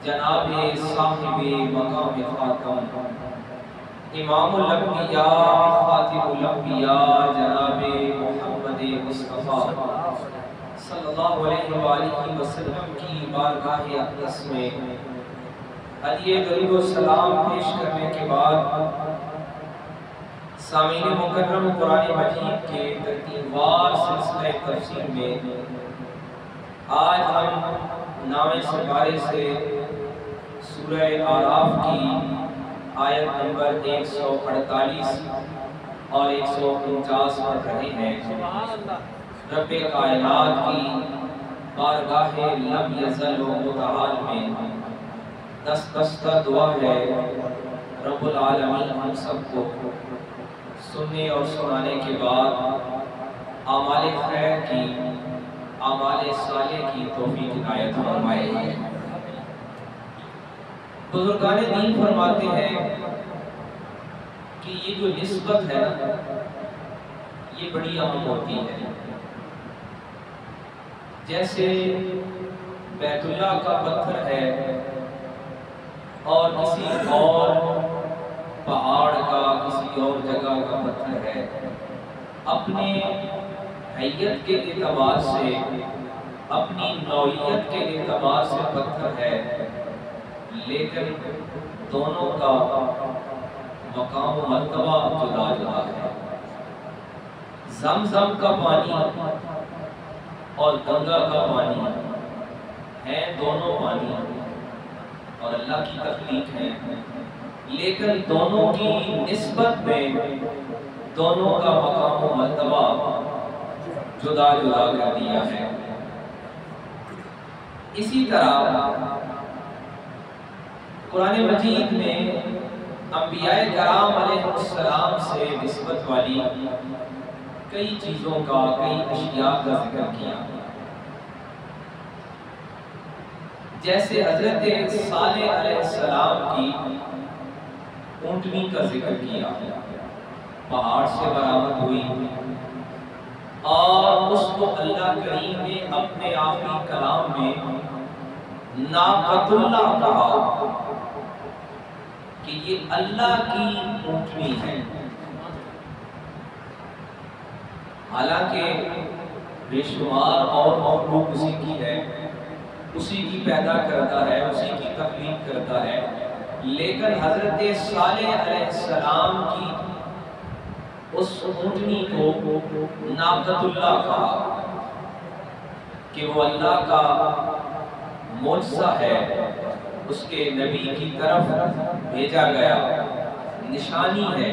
جناب صاحب مقام خاتم امام الانبیاء خاتم الانبیاء جناب محمد مصطفیٰ صلی اللہ علیہ وآلہ وسلم کی بارگاہ اقدس میں ہدیہ درود و سلام پیش کرنے کے بعد سامعین مکرم قرآن مجید کے ترتیبوار سلسلہ تفسیر میں آج ہم نام سپارے سے سورہ اعراف کی آیت نمبر 148 اور 149 پڑھ رہے ہیں۔ رب کائنات کی بارگاہ لم یزل و متعال میں دستہ دعا ہے رب العالمین ہم سب کو سننے اور سنانے کے بعد اعمال خیر کی اعمال صالح کی توفیق عنایت فرمائے۔ بزرگان دین فرماتے ہیں کہ یہ جو نسبت ہے یہ بڑی اہم ہوتی ہے۔ جیسے بیت اللہ کا پتھر ہے اور کسی اور پہاڑ کا کسی اور جگہ کا پتھر ہے، اپنے حیت کے اعتبار سے اپنی نوعیت کے اعتبار سے پتھر ہے، لیکن دونوں کا مقام و مرتبہ جدا جدا ہے۔ زمزم کا پانی اور گنگا کا پانی ہیں دونوں پانی اور اللہ کی تخلیق ہے، لیکن دونوں کی نسبت میں دونوں کا مقام و مرتبہ جدا جدا کر دیا ہے۔ اسی طرح قرآن مجید میں انبیاء کرام علیہ السلام سے نسبت والی کئی چیزوں کا کئی اشیاء کا ذکر کیا، جیسے حضرت صالح علیہ السلام کی اونٹنی کا ذکر کیا، پہاڑ سے برآمد ہوئی اور اس کو اللہ کریم نے اپنے آخری کلام میں ناقۃ اللہ کہا کہ یہ اللہ کی اونٹنی ہے۔ حالانکہ بے شمار اور مخلوق اسی کی ہے، اسی کی پیدا کرتا ہے، اسی کی تخلیق کرتا ہے، لیکن حضرت صالح علیہ السلام کی اس اونٹنی کو ناقۃ اللہ کہا کہ وہ اللہ کا معجزہ ہے، اس کے نبی کی طرف بھیجا گیا نشانی ہے۔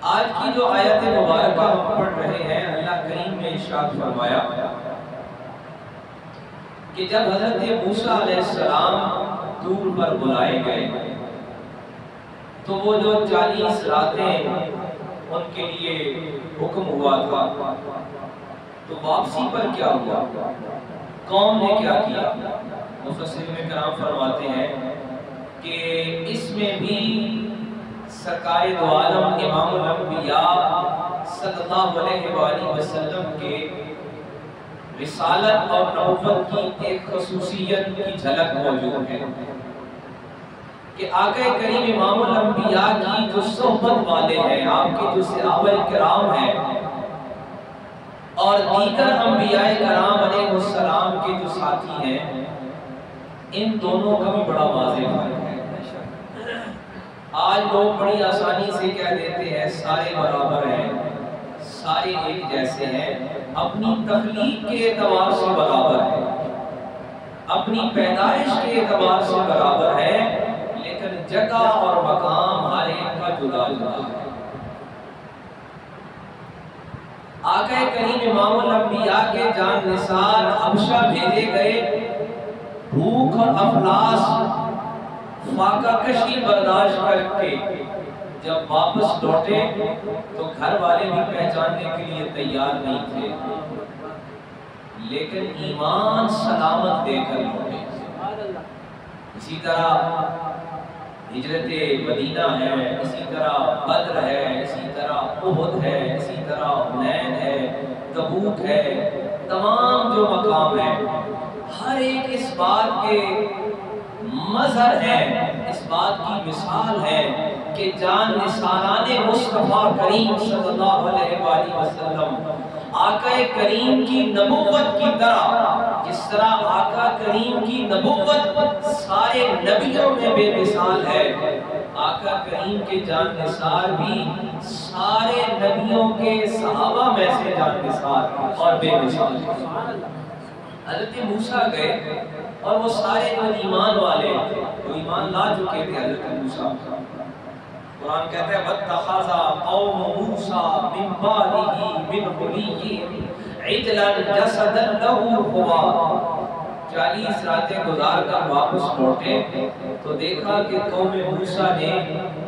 آج کی جو آیت مبارکہ ہم پڑھ رہے ہیں، اللہ کریم نے ارشاد فرمایا کہ جب حضرت موسیٰ علیہ السلام طور پر بلائے گئے تو وہ جو 40 راتیں ان کے لیے حکم ہوا تھا، تو واپسی پر کیا ہوا، قوم نے کیا کیا؟ مفسرین کرام فرماتے ہیں کہ اس میں بھی سرکار دو عالم امام الانبیاء صلی اللہ علیہ وآلہ وسلم کے رسالت اور نبوت کی ایک خصوصیت کی جھلک موجود ہے کہ آقا کریم امام الانبیاء کی جو صحبت والے ہیں، آپ کے جو صحابہ کرام ہیں اور دیگر انبیاء کرام علیہ السلام کے جو ساتھی ہیں، ان دونوں کا بھی بڑا واضح فرق ہے۔ آج لوگ بڑی آسانی سے کہہ دیتے ہیں سارے برابر ہیں، سارے ایک جیسے ہیں، اپنی تخلیق کے اعتبار سے برابر ہیں، اپنی پیدائش کے اعتبار سے برابر ہیں، لیکن جگہ اور مقام ہر ایک کا جدا جدا ہے۔ آقا کریم امام الانبیاء کے جان نثار حبشہ بھیجے گئے، بھوک اور افلاس فاقہ کشی برداشت کر کے جب واپس لوٹے تو گھر والے بھی پہچاننے کے لیے تیار نہیں تھے، لیکن ایمان سلامت دے کر لوٹے۔ اسی طرح ہجرت مدینہ ہے، اسی طرح بدر ہے، اسی طرح احد ہے، اسی طرح حنین ہے، تبوک ہے، تمام جو مقام ہیں ہر ایک اس بات کے مظہر ہے، اس بات کی مثال ہے کہ جان نثاران مصطفیٰ کریم صلی اللہ علیہ وآلہ وسلم آقا کریم کی نبوت کی طرح، جس طرح آقا کریم کی نبوت سارے نبیوں میں بے مثال ہے، آقا کریم کے جان نثار بھی سارے نبیوں کے صحابہ میں سے جان نثار اور بے مثال ہے۔ حضرت موسیٰ گئے اور وہ سارے جو ایمان والے جو ایمان لا چکے تھے حضرت موسیٰ، قرآن کہتا ہے وَاتَّخَذَ قَوْمُ مُوسَىٰ مِن بَعْدِهِ مِنْ حُلِيِّهِمْ عِجْلًا جَسَدًا لَهُ خُوَارٌ۔ 40 راتیں گزار کر واپس لوٹے تو دیکھا کہ قوم موسیٰ نے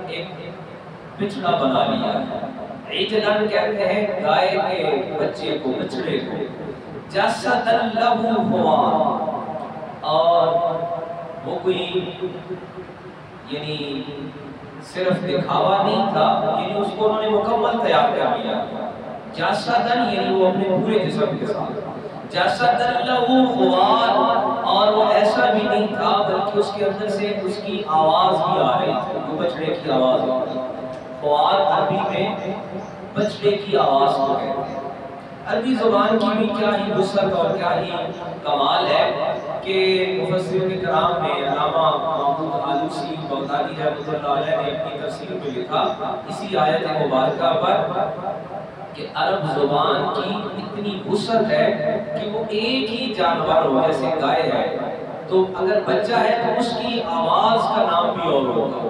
ایک بچڑا بنا لیا ہے۔ عِجْلًا کہتے ہیں گائے کے بچے کو، بچڑے کو، جَسَدًا لَهُ خُوَارٌ، اور وہ کوئی یعنی صرف دکھاوا نہیں تھا، یعنی اس کو انہوں نے مکمل تیار کر لیا۔ جسدن یعنی وہ اپنے پورے جسم کے ساتھ، جسدن لہو خوار، اور وہ ایسا بھی نہیں تھا بلکہ اس کے اندر سے اس کی آواز بھی آ رہی تھی، وہ بچڑے کی آواز آ رہی تھی۔ خوار عربی میں بچڑے کی آواز کو کہتے ہیں۔ عربی زبان کی بھی کیا ہی وسعت اور کیا ہی کمال ہے کہ مفسرین کرام میں علامہ محمود آلوسی بغدادی رحمۃ اللہ علیہ نے اپنی تفسیر میں لکھا اسی آیت مبارکہ پر کہ عرب زبان کی اتنی وسعت ہے کہ وہ ایک ہی جانور ہو، جیسے گائے ہے تو اگر بچہ ہے تو اس کی آواز کا نام بھی اور ہوگا،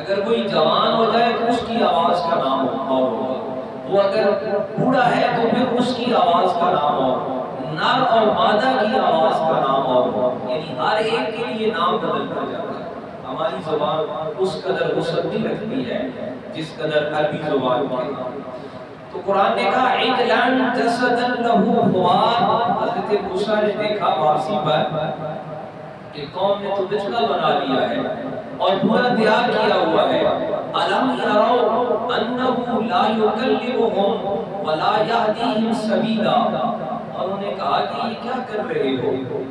اگر کوئی جوان ہو جائے تو اس کی آواز کا نام اور ہوگا، وہ اگر بوڑھا ہے تو پھر اس کی آواز کا نام اور، نر اور مادہ کی آواز کا نام اور، یعنی ہر ایک کے لیے نام بدلتا جاتا ہے۔ ہماری زبان اس قدر وسعت نہیں رکھتی ہے جس قدر عربی زبان کی۔ تو قرآن نے کہا عجلن جسدن لہو خوار، حضرت موسیٰ نے دیکھا واپسی پر کہ قوم نے تو بچڑا بنا لیا ہے اور پورا تیار کیا ہوا ہے۔ الم یروا انہ لا یکلمہم ولا یہدیہم سبیلا، اور انہوں نے کہا کہ یہ کیا کر رہے ہو،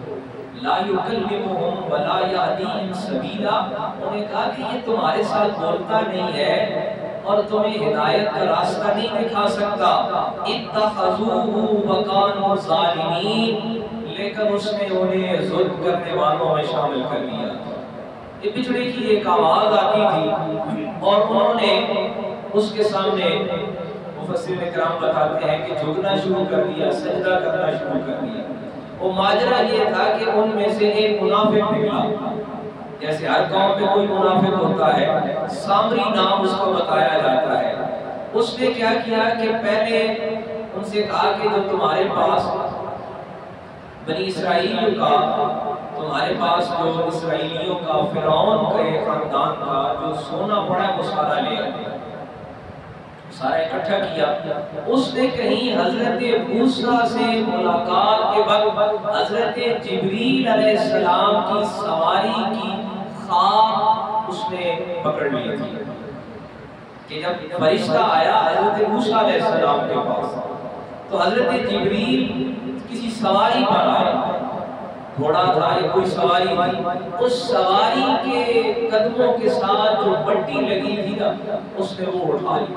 لا یکلمہم ولا یہدیہم سبیلا، انہوں نے کہا کہ یہ تمہارے ساتھ بولتا نہیں ہے اور تمہیں ہدایت کا راستہ نہیں دکھا سکتا۔ اتخذوہ وکانوا ظالمین، لیکن اس نے انہیں ظلم کرنے والوں میں شامل کر لیا۔ یہ بچڑے کی ایک آواز آتی تھی اور انہوں نے اس کے سامنے، مفسرین کرام بتاتے ہیں کہ جھکنا شروع کر دیا، سجدہ کرنا شروع کر دیا۔ وہ ماجرا یہ تھا کہ ان میں سے ایک منافق نکلا، جیسے ہر قوم میں کوئی منافق ہوتا ہے، سامری نام اس کو بتایا جاتا ہے۔ اس نے کیا کیا کہ پہلے ان سے کہا کہ جو تمہارے پاس بنی اسرائیل کا، تمہارے پاس جو اسرائیلیوں کا فرعون کے خاندان کا جو سونا پڑا وہ سارا لے آئے، سارا اکٹھا کیا۔ اس نے کہیں حضرت موسیٰ سے ملاقات کے وقت حضرت جبریل علیہ السلام کی سواری کی خواب اس نے پکڑ لی تھی کہ جب فرشتہ آیا حضرت موسیٰ علیہ السلام کے پاس تو حضرت جبریل کسی سواری پر آئے، گھوڑا تھا یا کوئی سواری تھی، اس سواری کے قدموں کے ساتھ جو مٹی لگی تھی نا اس نے وہ اٹھا لی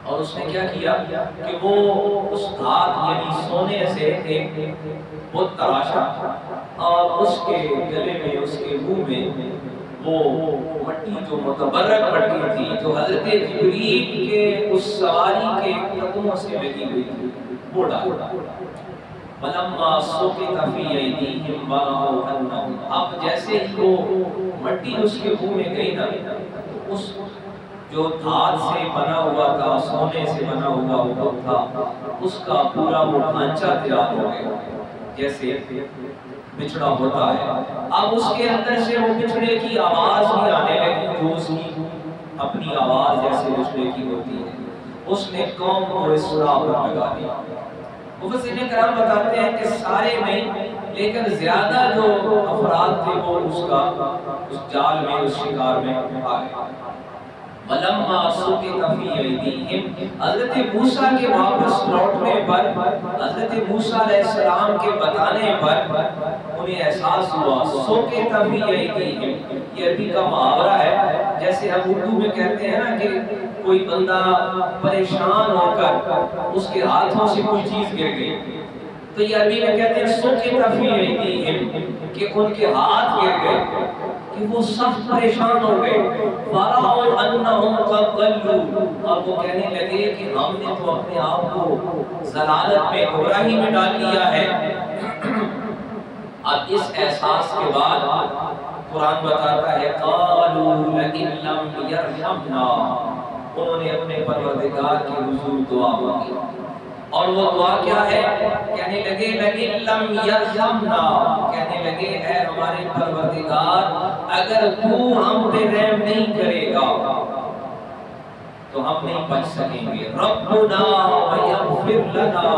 اور اس نے کیا کیا کہ وہ اس دھات یعنی سونے سے ایک بت تراشا اور اس کے گلے میں، اس کے منہ میں وہ مٹی جو متبرک مٹی تھی جو حضرت جبریل کے اس سواری کے قدموں سے لگی ہوئی تھی وہ ڈالا۔ فلما سقط فی ایدیہم ورأوا انہم، اب جیسے ہی وہ مٹی اس کے منہ میں گئی نا، اس جو دھات سے بنا ہوا تھا، سونے سے بنا ہوا وہ تھا، اس کا پورا وہ ڈھانچہ تیار ہو گیا جیسے بچڑا ہوتا ہے۔ اب اس کے اندر سے وہ بچڑے کی آواز بھی آنے لگی جو اس کی اپنی آواز جیسے بچڑے کی ہوتی ہے۔ اس نے قوم کو اس راہ پر لگا دیا۔ مفسرین کرام بتاتے ہیں کہ سارے نہیں لیکن زیادہ جو افراد تھے وہ اس جال میں، اس شکار میں آ گئے۔ وَلَمَّا سُقِطَ فِي أَيْدِيهِمْ، حضرت موسیٰ کے واپس لوٹنے پر، حضرت موسیٰ علیہ السلام کے بتانے پر انہیں احساس ہوا. سُقِطَ فِي أَيْدِيهِمْ یہ عربی کا محاورہ ہے. جیسے ہم اردو میں کہتے ہیں نا کہ کوئی بندہ پریشان ہو کر اس کے ہاتھوں سے کوئی چیز گر گئی، تو یہ عربی میں کہتے ہیں سُقِطَ فِي أَيْدِيهِمْ کہ ان کے ہاتھ گر گئے، کہ وہ سخت پریشان ہو گئے. وَرَأَوْا أَنَّهُمْ قَدْ ضَلُّوا، اب وہ کہنے لگے کہ ہم نے تو اپنے آپ کو ضلالت میں، گمراہی میں ڈال لیا ہے. اب اس احساس کے بعد قرآن بتاتا ہے قَالُوا لَئِن لَّمْ يَرْحَمْنَا، انہوں نے اپنے پروردگار کی حضور دعا مانگی. اور وہ دعا کیا ہے؟ کہنے لگے لَئِن لَّمْ يَرْحَمْنَا، کہنے لگے اے ہمارے پروردگار اگر تو ہم پہ رحم نہیں کرے گا تو ہم نہیں بچ سکیں گے. رَبُّنَا وَيَغْفِرْ لَنَا،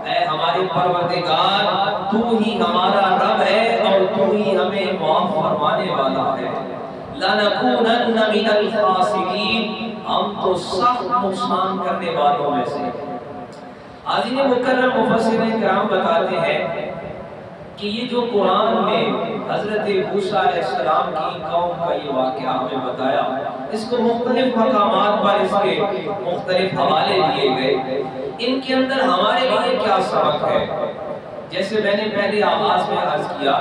اے ہمارے پروردگار تو ہی ہمارا رب ہے اور تو ہی ہمیں معاف فرمانے والا ہے. لَنَكُونَنَّ مِنَ الْخَاسِرِينَ، ہم تو سخت نقصان کرنے والوں میں سے. حاضرین مکرم، مفسرین کرام بتاتے ہیں کہ یہ جو قرآن میں حضرت موسیٰ علیہ السلام کی قوم کا یہ واقعہ ہمیں بتایا، اس کو مختلف مقامات پر اس کے مختلف حوالے دیے گئے. ان کے اندر ہمارے لیے کیا سبق ہے؟ جیسے میں نے پہلے آغاز میں عرض کیا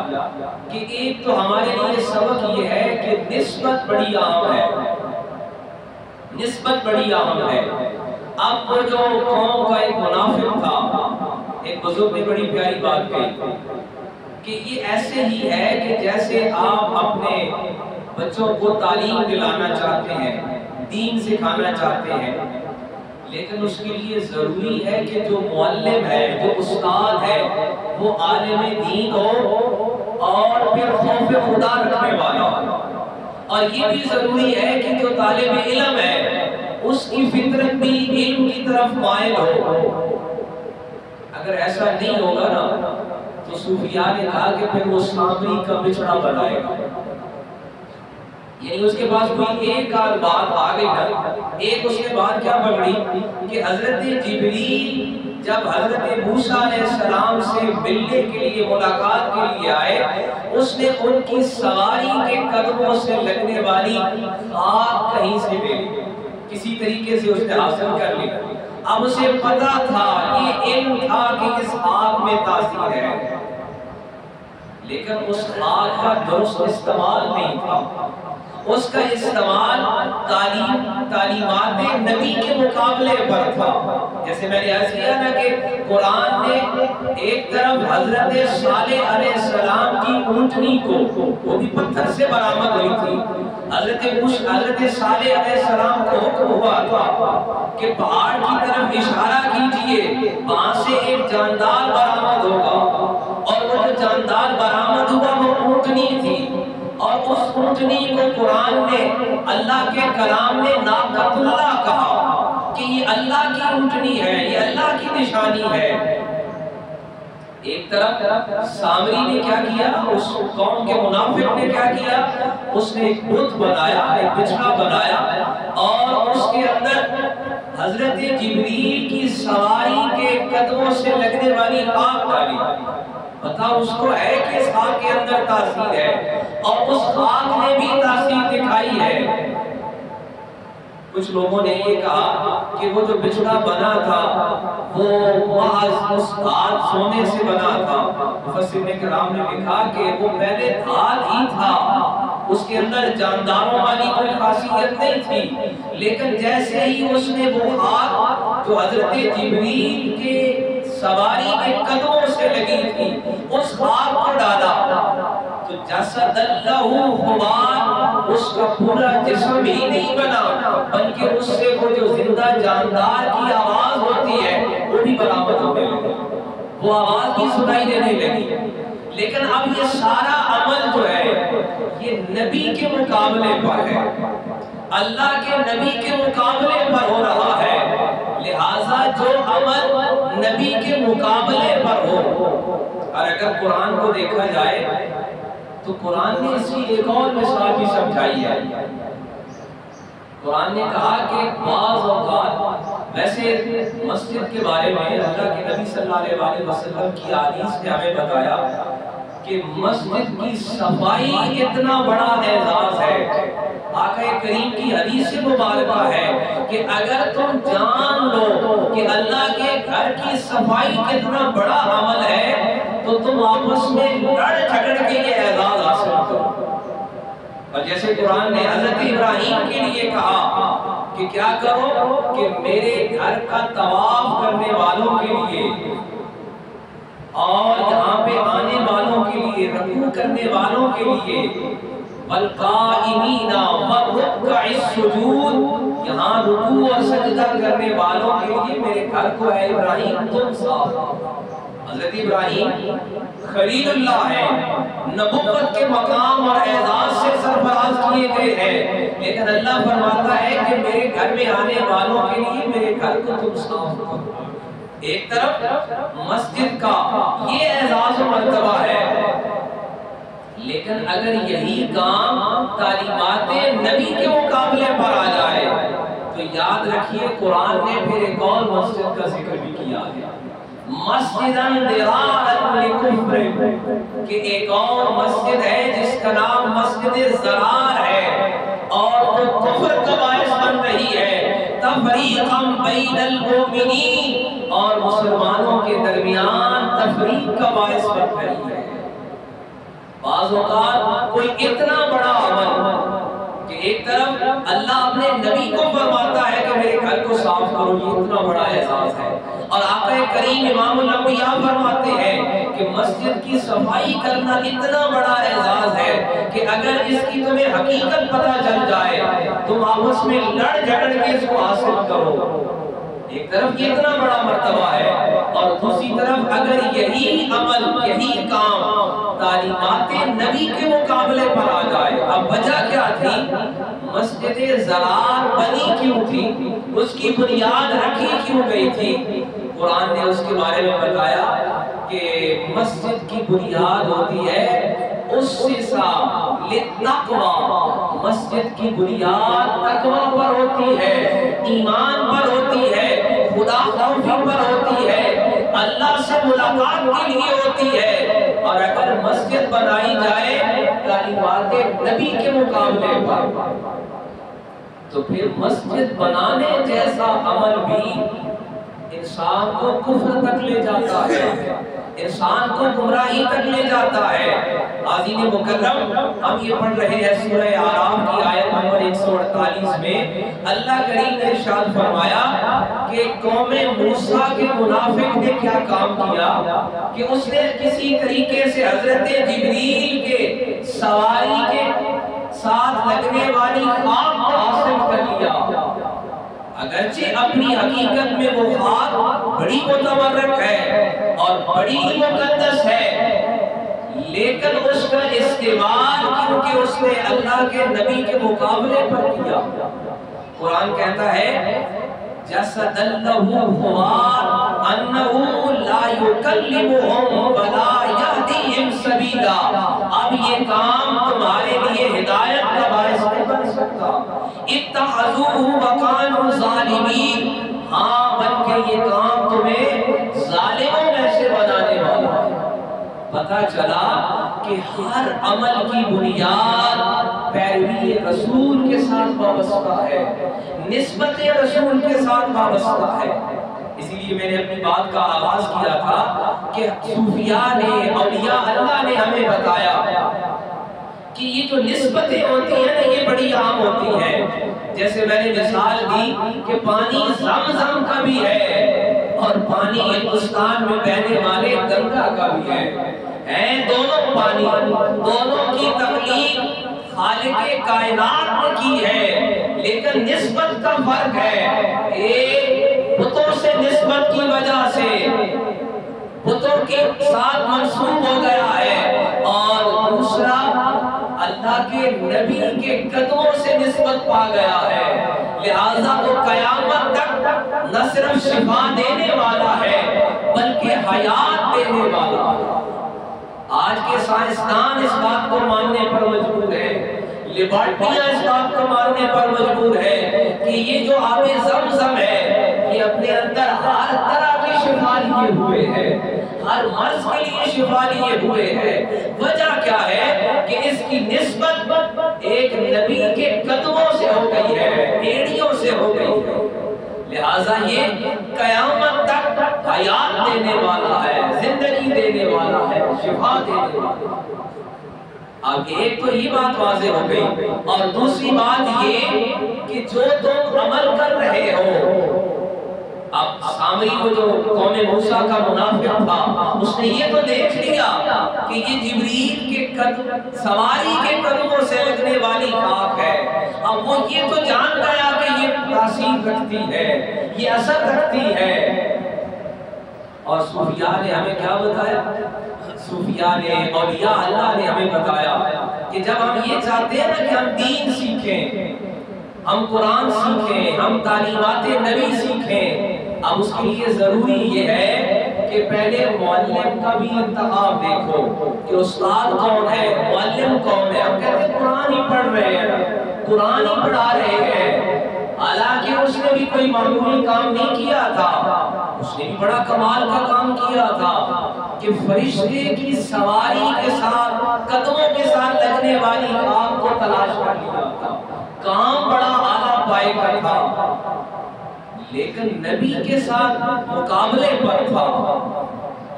کہ ایک تو ہمارے لیے سبق یہ ہے کہ نسبت بڑی اہم ہے، نسبت بڑی اہم ہے. اب وہ جو قوم کا ایک منافق تھا، ایک بزرگ نے بڑی پیاری بات کہی کہ یہ ایسے ہی ہے کہ جیسے آپ اپنے بچوں کو تعلیم دلانا چاہتے ہیں، دین سکھانا چاہتے ہیں، لیکن اس کے لیے ضروری ہے کہ جو معلم ہے، جو استاد ہے، وہ عالم دین ہو اور پھر خوف خدا رکھنے والا ہو. اور یہ بھی ضروری ہے کہ جو طالب علم ہے اس کی فطرت بھی علم کی طرف مائل ہو. اگر ایسا نہیں ہوگا نا تو صوفیاء نے کہا کہ پھر وہ سامری کا بچڑا بنائے گا. یعنی اس کے پاس کوئی ایک آدھ بات آ گئی نا، ایک اس کے بعد کیا پکڑی کہ حضرت جبریل جب حضرت موسیٰ علیہ السلام سے ملنے کے لیے، ملاقات کے لیے آئے، اس نے ان کی سواری کے قدموں سے لگنے والی خاک کہیں سے لے لی، کسی طریقے سے اس نے حاصل کر لی. اب اسے پتا تھا، یہ علم تھا کہ اس خاک میں تاثیر ہے، لیکن اس خاک کا درست استعمال نہیں تھا. اس کا استعمال تعلیمات نبی کے مقابلے پر تھا. جیسے میں نے عرض کیا نا کہ قرآن نے ایک طرف حضرت صالح علیہ السلام کی اونٹنی کو، وہ بھی پتھر سے برآمد ہوئی تھی، حضرت صالح علیہ السلام کو حکم ہوا تھا کہ پہاڑ کی طرف اشارہ کیجئے، وہاں سے ایک جاندار برآمد ہوگا، اور وہ جو جاندار برآمد ہوا وہ اونٹنی تھی. اور اس اونٹنی کو قرآن نے، اللہ کے کلام نے ناقۃ اللہ کہا کہ یہ اللہ کی اونٹنی ہے، یہ اللہ کی نشانی ہے. ایک طرف سامری نے کیا کیا، اس قوم کے منافق نے کیا کیا، اس نے ایک بت بنایا، ایک بچھڑا بنایا، اور اس کے اندر حضرت جبریل کی سواری کے قدموں سے لگنے والی خاک ڈالی. پتا اس کو ہے کہ اس خاک کے اندر تاثیر ہے، اور اس خاک نے بھی تاثیر دکھائی ہے. کچھ لوگوں نے یہ کہا کہ وہ جو بچڑا بنا تھا وہ محض اس دھات سونے سے بنا تھا. مفسرین کرام نے لکھا کہ وہ پہلے دھات ہی تھا، اس کے اندر جانداروں والی کوئی خاصیت نہیں تھی، لیکن جیسے ہی اس نے وہ خاک جو حضرت جبریل کے سواری کے قدموں سے لگی تھی اس خاک کو ڈالا تو جسد اللہ خوار، اس کا پورا جسم ہی نہیں بنا، بلکہ اس سے وہ جو زندہ جاندار کی آواز ہوتی ہے وہ بھی برآمد ہونے لگی، وہ آواز بھی سنائی دینے لگی. لیکن اب یہ سارا عمل جو ہے یہ نبی کے مقابلے پر ہے، اللہ کے نبی کے مقابلے پر ہو رہا ہے. لہٰذا جو عمل نبی کے مقابلے پر ہو، اور اگر قرآن کو دیکھا جائے تو قرآن نے اس کی ایک اور مثال بھی سمجھائی ہے. قرآن نے کہا کہ بعض اوقات، ویسے مسجد کے بارے میں اللہ کے نبی صلی اللہ علیہ وسلم کی حدیث نے ہمیں بتایا کہ مسجد کی صفائی اتنا بڑا اعزاز ہے۔ آقا کریم کی حدیث مبارکہ ہے کہ اگر تم جان لو کہ اللہ کے گھر کی صفائی کتنا بڑا عمل ہے تو تم آپس میں لڑ جھگڑ کے یہ اعزاز حاصل کرو۔ اور جیسے قرآن نے حضرت ابراہیم کے لیے کہا کہ کیا کرو کہ میرے گھر کا طواف کرنے والوں کے لیے اور یہاں پہ آنے والوں کے لیے، رکوع کرنے والوں کے لیے، والقائمین والرکع السجود، یہاں رکوع اور سجدہ کرنے والوں کے لیے میرے گھر کو اے ابراہیم تم صاف۔ حضرت ابراہیم خلیل اللہ ہے، نبوت کے مقام اور اعزاز سے سرفراز کیے گئے ہیں، لیکن اللہ فرماتا ہے کہ میرے گھر میں آنے والوں کے لیے میرے گھر کو تم صاف کرو۔ ایک طرف مسجد کا یہ اعزاز و مرتبہ ہے، لیکن اگر یہی کام تعلیمات نبی کے مقابلے پر آ جائے تو یاد رکھیے قرآن نے پھر ایک اور مسجد کا ذکر بھی کیا ہے، مسجداً ضرارا لکفر، کہ ایک اور مسجد ہے جس کا نام مسجد ضرار ہے اور وہ کفر کا باعث بن رہی ہے، تفریقا بین المؤمنین، اور مسلمانوں کے درمیان تفریق کا باعث بن رہی ہے۔ بعض اوقات کوئی اتنا بڑا عمل کہ ایک طرف اللہ اپنے نبی کو فرماتا ہے کہ میرے گھر کو صاف کرو، یہ اتنا بڑا احساس ہے، اور آقا کریم امام الانبیاء فرماتے ہیں کہ مسجد کی صفائی کرنا اتنا بڑا اعزاز ہے کہ اگر اس کی تمہیں حقیقت پتہ چل جائے تم آپس میں لڑ جھگڑ کے اس کو حاصل کرو۔ ایک طرف یہ اتنا بڑا مرتبہ ہے، اور دوسری طرف اگر یہی عمل، یہی کام تعلیمات نبی کے مقابلے پر آ جائے، اب وجہ کیا تھی؟ مسجد ضرار بنی کیوں تھی؟ اس کی بنیاد رکھی کیوں گئی تھی؟ قرآن نے اس کے بارے میں بتایا کہ مسجد کی بنیاد ہوتی ہے اسسا للتقوی، مسجد کی بنیاد تقوی پر ہوتی ہے، ایمان پر ہوتی ہے، خدا خوفی پر ہوتی ہے، اللہ سے ملاقات کے لیے ہوتی ہے۔ اور اگر مسجد بنائی جائے تعلیمات نبی کے مقابلے پر تو پھر مسجد بنانے جیسا عمل بھی انسان کو کفر تک لے جاتا ہے، انسان کو گمراہی تک لے جاتا ہے۔ عزیز مکرم، ہم یہ پڑھ رہے ہیں سورہ اعراف کی آیت نمبر 148 میں اللہ کریم نے ارشاد فرمایا کہ قوم موسیٰ کے منافق نے کیا کام کیا کہ اس نے کسی طریقے سے حضرت جبریل کے سواری کے ساتھ لگنے والی خاک کو حاصل کر لیا۔ اگرچہ اپنی حقیقت میں وہ خاک بڑی متبرک ہے اور بڑی مقدس ہے، لیکن اس کا استعمال کیونکہ اس نے اللہ کے نبی کے مقابلے پر کیا۔ قرآن کہتا ہے جسد لہ خوار انہو لا یکلمہم ولا یہدیہم سبیلا، اب یہ کام تمہارے لیے ہدایت کا باعث نہیں بن سکتا۔ اتخذوہ وکانوا ظالمین، ہاں بلکہ یہ کام تمہیں ظالموں میں سے بنانے والا ہے۔ پتہ چلا کہ ہر عمل کی بنیاد پیروی رسول کے ساتھ وابستہ ہے، نسبت رسول کے ساتھ وابستہ ہے۔ اسی لیے میں نے اپنی بات کا آغاز کیا تھا کہ صوفیاء نے، اولیاء اللہ نے ہمیں بتایا کہ یہ جو نسبتیں ہوتی ہیں نا یہ بڑی عام ہوتی ہیں۔ جیسے میں نے مثال دی کہ پانی زمزم کا بھی ہے اور پانی ہندوستان میں بہنے والے گنگا کا بھی ہے دونوں پانی، دونوں کی تخلیق خالق کائنات نے کی ہے، لیکن نسبت کا فرق ہے۔ ایک بتوں سے نسبت کی وجہ سے بتوں کے ساتھ منسوب ہو گیا ہے، اور دوسرا اللہ کے نبی کے قدموں سے نسبت پا گیا ہے، لہذا وہ قیامت تک نہ صرف شفا دینے والا ہے بلکہ حیات دینے والا ہے۔ آج کے سائنسدان اس بات کو ماننے پر مجبور ہیں، لیبارٹریاں اس بات کو ماننے پر مجبور ہے کہ یہ جو آب زمزم ہے یہ اپنے اندر ہر طرح کی شفا لیے ہوئے ہے، ہر مرض کے لیے شفا لیے ہوئے ہے۔ وجہ کیا ہے کہ اس کی نسبت ایک نبی کے قدموں سے ہو گئی ہے، ایڑیوں سے ہو گئی ہے، لہٰذا یہ قیامت تک حیات دینے والا ہے، زندگی دینے والا ہے، شفا دینے والا ہے۔ اب ایک تو یہ بات واضح ہو گئی، اور دوسری بات یہ کہ جو تم عمل کر رہے ہو، اب سامری کو جو قوم موسیٰ کا منافق تھا اس نے یہ تو دیکھ لیا کہ یہ جبریل کے سواری کے قدموں سے لگنے والی خاک ہے، اب وہ یہ تو جان گیا کہ یہ تاثیر رکھتی ہے، یہ اثر رکھتی ہے۔ اور صوفیاء نے ہمیں کیا بتایا؟ صوفیاء نے، اولیاء اللہ نے ہمیں بتایا کہ جب ہم یہ چاہتے ہیں نا کہ ہم دین سیکھیں، ہم قرآن سیکھیں، ہم تعلیمات نبی سیکھیں، اب اس کے لیے ضروری یہ ہے کہ پہلے معلم کا بھی انتخاب دیکھو کہ استاد کون ہے، معلم کون ہے۔ ہم کہتے ہیں قرآن ہی پڑھ رہے ہیں، قرآن ہی پڑھا رہے ہیں، حالانکہ اس نے بھی کوئی معمولی کام نہیں کیا تھا، اس نے بھی بڑا کمال کا کام کیا تھا کہ فرشتے کی سواری کے ساتھ، قدموں کے ساتھ لگنے والی خاک کو تلاش کر لیا تھا، کام بڑا اعلیٰ پائے کا تھا، لیکن نبی کے ساتھ مقابلے پر تھا،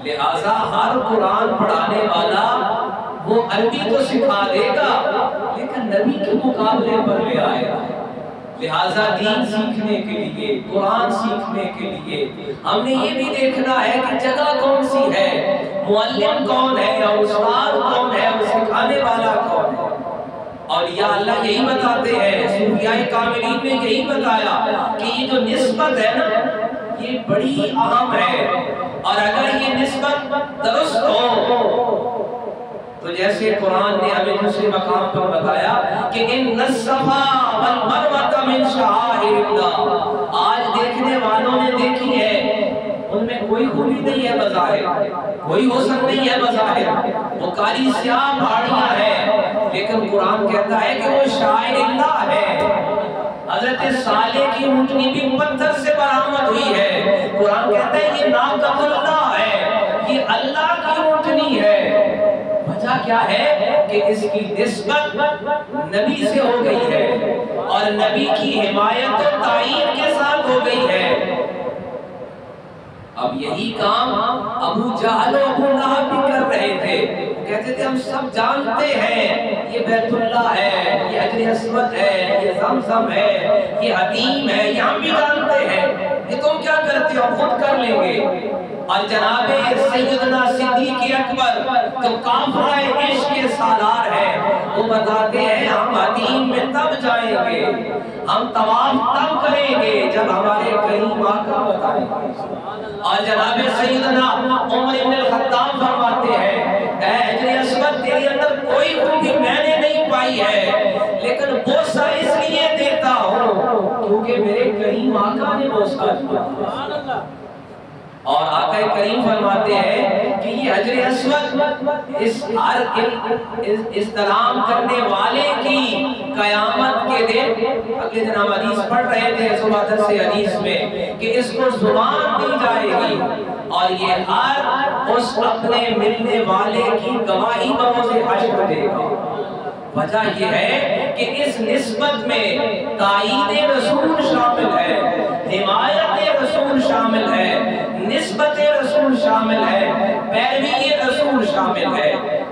لہٰذا ہر قرآن پڑھانے والا وہ عربی تو سکھا دے گا لیکن نبی کے مقابلے پر لے آئے گا۔ لہٰذا دین سیکھنے کے لیے، قرآن سیکھنے کے لیے ہم نے یہ بھی دیکھنا ہے کہ جگہ کون سی ہے، معلم کون ہے اور استاد کون ہے، وہ سکھانے والا کون ہے۔ اور یا اللہ یہی بتاتے ہیں، صوفیاء کاملین نے یہی بتایا کہ یہ جو نسبت ہے نا یہ بڑی اہم ہے، اور اگر یہ نسبت درست ہو تو جیسے قرآن نے ہمیں دوسرے مقام پر بتایا کہ ان الصفا والمروہ من شعائر اللہ، آج دیکھنے والوں نے دیکھی ہے، ان میں کوئی خوبی نہیں ہے بظاہر، کوئی حسن نہیں ہے بظاہر، وہ کالی سیاہ پہاڑیاں ہیں، لیکن قرآن کہتا ہے کہ وہ شاعر اللہ ہے۔ حضرت صالح کی اونٹنی بھی پتھر سے برآمد ہوئی ہے، قرآن کہتا ہے یہ ناقۃ اللہ ہے، یہ اللہ کی اونٹنی ہے۔ وجہ کیا ہے کہ اس کی نسبت نبی سے ہو گئی ہے اور نبی کی حمایت و تائید کے ساتھ ہو گئی ہے۔ اب یہی کام ابو جہل و ابو لہب بھی کر رہے تھے، کہتے تھے ہم سب جانتے ہیں یہ بیت اللہ ہے، یہ حجر اسود ہے، یہ زمزم ہے، یہ حتیم ہے، یہ ہم بھی جانتے ہیں، یہ تم کیا کرتے ہو، خود کر لیں گے۔ اور جناب سیدنا صدیق اکبر جو کافرہ عشق کے سالار ہیں، وہ بتاتے ہیں ہم حتیم میں تب جائیں گے، ہم طواف تب کریں گے جب ہمارے کریم آقا بتائیں گے۔ اور جناب سیدنا عمر بن الخطاب فرماتے ہیں اے حجر اسود تیرے اندر کوئی خوبی میں نے نہیں پائی ہے، لیکن بوسہ اس لیے دیتا ہوں کیونکہ میرے کریم آقا نے بوسہ دیا۔ اور آقا کریم فرماتے ہیں کہ یہ حجر اسود اس استلام کرنے والے کی قیامت کے دن، اگلے دن ہم حدیث پڑھ رہے تھے صبح درس حدیث میں کہ اس کو زبان دی جائے گی اور یہ ہر اس اپنے ملنے والے کی گواہی بروز حشر دے گا۔ وجہ یہ ہے کہ اس نسبت میں تائید رسول شامل ہے، حمایت رسول شامل ہے، نسبت رسول شامل ہے، پیروی رسول شامل ہے۔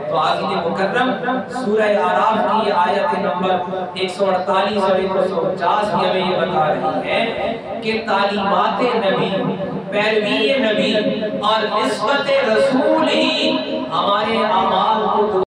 تو عزیز مکرم سورہ اعراف کی آیت نمبر 148 اور 149 بھی ہمیں یہ بتا رہی ہے کہ تعلیمات نبی، پیروی نبی اور نسبت رسول ہی ہمارے اعمال کو